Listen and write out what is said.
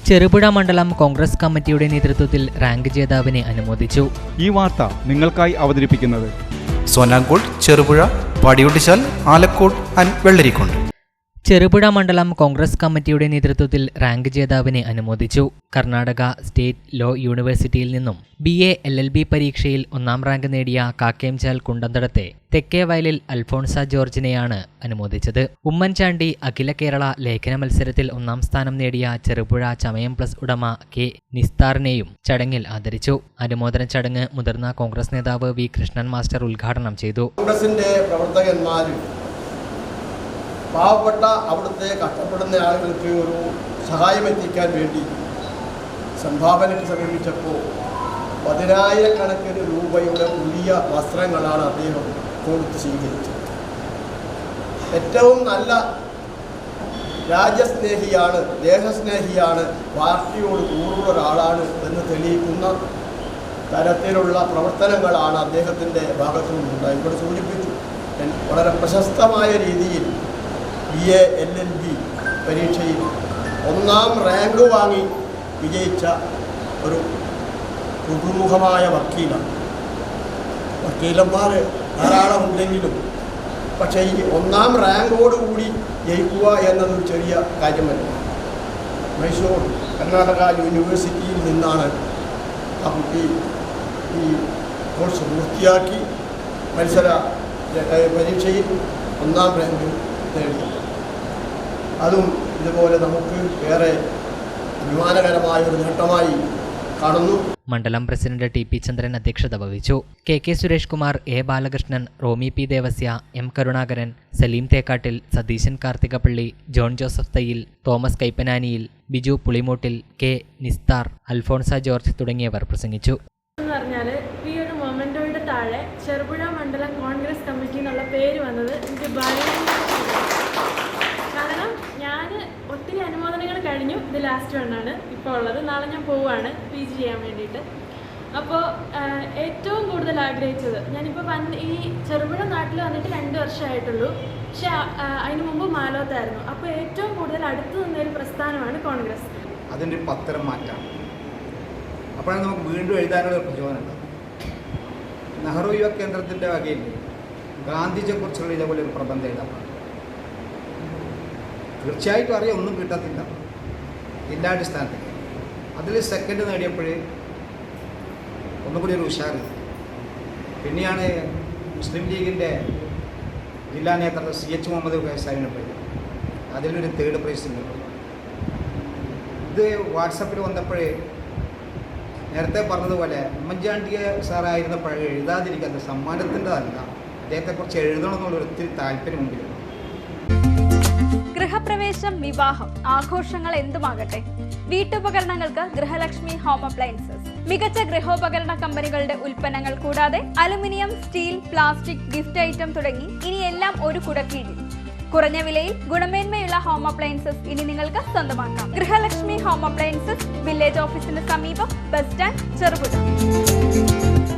ചെറുപുഴ മണ്ഡലം കോൺഗ്രസ് കമ്മിറ്റിയുടെ നേതൃത്വത്തിൽ റാങ്ക് ജേതാവിനെ അനുമോദിച്ചു. ഈ വാർത്ത നിങ്ങൾക്കായി അവതരിപ്പിക്കുന്നത് സോനാങ്കോട്, ചെറുപുഴ, പാടിയൊട്ടിച്ചാൽ, ആലക്കോട് ആൻഡ് വെള്ളരിക്കുണ്ട്. ചെറുപുഴ മണ്ഡലം കോൺഗ്രസ് കമ്മിറ്റിയുടെ നേതൃത്വത്തിൽ റാങ്ക് ജേതാവിനെ അനുമോദിച്ചു. കർണാടക സ്റ്റേറ്റ് ലോ യൂണിവേഴ്സിറ്റിയിൽ നിന്നും BA LLB പരീക്ഷയിൽ 1ാം റാങ്ക് നേടിയ കാക്കേംചാൽ കുണ്ടന്തടത്തെ തെക്കേ വയലിൽ അൽഫോൺസ ജോർജിനെയാണ് അനുമോദിച്ചത്. ഉമ്മൻചാണ്ടി അഖില കേരള ലേഖന മത്സരത്തിൽ 1ാം സ്ഥാനം നേടിയ ചെറുപുഴ ചമയം പ്ലസ് ഉടമ K നിസ്താറിനെയും ചടങ്ങിൽ ആദരിച്ചു. അനുമോദന ചടങ്ങ് മുതിർന്ന കോൺഗ്രസ് നേതാവ് V കൃഷ്ണൻ മാസ്റ്റർ ഉദ്ഘാടനം ചെയ്തു. കോൺഗ്രസിന്റെ പ്രവർത്തകന്മാരും പാവപ്പെട്ട അവിടുത്തെ കഷ്ടപ്പെടുന്ന ആളുകൾക്ക് ഒരു സഹായം എത്തിക്കാൻ വേണ്ടി സംഭാവനയ്ക്ക് സമീപിച്ചപ്പോൾ 10,000 രൂപയുടെ പുതിയ വസ്ത്രങ്ങളാണ് അദ്ദേഹം കൊടുത്ത് സ്വീകരിച്ചത്. ഏറ്റവും നല്ല രാജ്യസ്നേഹിയാണ്, ദേശസ്നേഹിയാണ്, പാർട്ടിയോട് കൂടുതൽ ഒരാളാണ് എന്ന് തെളിയിക്കുന്ന തരത്തിലുള്ള പ്രവർത്തനങ്ങളാണ് അദ്ദേഹത്തിൻ്റെ ഭാഗത്തു നിന്നുണ്ടായി. ഇവിടെ സൂചിപ്പിച്ചു, വളരെ പ്രശസ്തമായ രീതിയിൽ BA LLB പരീക്ഷയിൽ 1ാം റാങ്ക് വാങ്ങി വിജയിച്ച ഒരു പുതുമുഖമായ വക്കീലാണ്. വക്കീലന്മാർ ധാരാളം ഉണ്ടെങ്കിലും പക്ഷേ ഈ 1ാം റാങ്കോടുകൂടി ജയിക്കുക എന്നതൊരു ചെറിയ കാര്യമല്ല. മൈസൂർ കർണാടക യൂണിവേഴ്സിറ്റിയിൽ നിന്നാണ് ആ കുട്ടി ഈ കോഴ്സ് പൂർത്തിയാക്കി പരീക്ഷയിൽ 1ാം റാങ്ക് നേടി. അതും ഇതുപോലെ നമുക്ക് ഏറെ അഭിമാനകരമായ ഒരു നേട്ടമായി കാണുന്നു. മണ്ഡലം പ്രസിഡന്റ് TP ചന്ദ്രൻ അധ്യക്ഷത വഹിച്ചു. KK Suresh Kumar, A Balakrishnan, Romy P Devasya, M Karunakaran, Saleem Thekkattil, Satheesan Karthikappally, John Joseph Thayyil, Thomas Kaippananiyil, Biju Pulimoottil, K Nisthar, Alphonsa George തുടങ്ങിയവർ പ്രസംഗിച്ചു. ഈ ഒരു മൊമെന്റോയുടെ താഴെ ചെറുപുഴ മണ്ഡലം കോൺഗ്രസ് കമ്മിറ്റി എന്നുള്ള പേര് വന്നത് എനിക്ക് കാരണം ഞാൻ ഒത്തിരി അനുമോദനങ്ങൾ കഴിഞ്ഞു. ഇത് ലാസ്റ്റ് വണ്ണാണ് ഇപ്പോൾ ഉള്ളത്. നാളെ ഞാൻ പോവുകയാണ് PG ചെയ്യാൻ വേണ്ടിയിട്ട്. അപ്പോൾ ഏറ്റവും കൂടുതൽ ആഗ്രഹിച്ചത്, ഞാനിപ്പോൾ ഈ ചെറുപുഴ നാട്ടിൽ വന്നിട്ട് 2 വർഷമായിട്ടുള്ളൂ. പക്ഷെ അതിന് മുമ്പ് മാലോത്തായിരുന്നു. അപ്പോൾ ഏറ്റവും കൂടുതൽ അടുത്ത് നിന്നൊരു പ്രസ്ഥാനമാണ് കോൺഗ്രസ്. അതിൻ്റെ ഒരു പത്രം മാറ്റാം. അപ്പോഴാണ് നമുക്ക് വീണ്ടും എഴുതാനുള്ള പ്രചോദനം ഉണ്ടാകും. നെഹ്റു യുവ കേന്ദ്രത്തിൻ്റെ വകയിൽ ഗാന്ധിജിയെക്കുറിച്ചുള്ള ഇതേപോലെ ഒരു പ്രബന്ധം എഴുതാം. തീർച്ചയായിട്ടും അറിയാം, ഒന്നും കിട്ടത്തില്ല ജില്ലാടിസ്ഥാനത്തിൽ. അതിൽ സെക്കൻഡ് നേടിയപ്പോൾ ഒന്നുകൂടി ഒരു ഉഷാറ്. പിന്നെയാണ് മുസ്ലിം ലീഗിൻ്റെ ജില്ലാ നേതാവ് CH മുഹമ്മദ് ഫൈസാലിനെ പറ്റി അതിലൊരു 3rd പ്രൈസ് ഉണ്ട്. ഇത് വാട്സപ്പിൽ വന്നപ്പോഴേ നേരത്തെ പറഞ്ഞതുപോലെ ഉമ്മൻചാണ്ടി സാറായിരുന്നപ്പോഴേ എഴുതാതിരിക്കുന്നത് സമ്മാനത്തിൻ്റെതല്ല, അദ്ദേഹത്തെക്കുറിച്ച് എഴുതണമെന്നുള്ളൊരു ഒത്തിരി താല്പര്യം മുമ്പിൽ. ഗൃഹപ്രവേശം, വിവാഹം, ആഘോഷങ്ങൾ എന്തുമാകട്ടെ, വീട്ടുപകരണങ്ങൾക്ക് ഗൃഹലക്ഷ്മി ഹോം അപ്ലയൻസസ്. മികച്ച ഗൃഹോപകരണ കമ്പനികളുടെ ഉൽപ്പന്നങ്ങൾ കൂടാതെ aluminium, steel, plastic, gift item തുടങ്ങി ഇനി എല്ലാം ഒരു കുടക്കീഴിൽ. കുറഞ്ഞ വിലയിൽ ഗുണമേന്മയുള്ള ഹോം അപ്ലയൻസസ് ഇനി നിങ്ങൾക്ക് സ്വന്തമാക്കാം. ഗൃഹലക്ഷ്മി ഹോം അപ്ലയൻസസ്, വില്ലേജ് ഓഫീസിന് സമീപം, ബസ് സ്റ്റാൻഡ്, ചെറുപുഴ.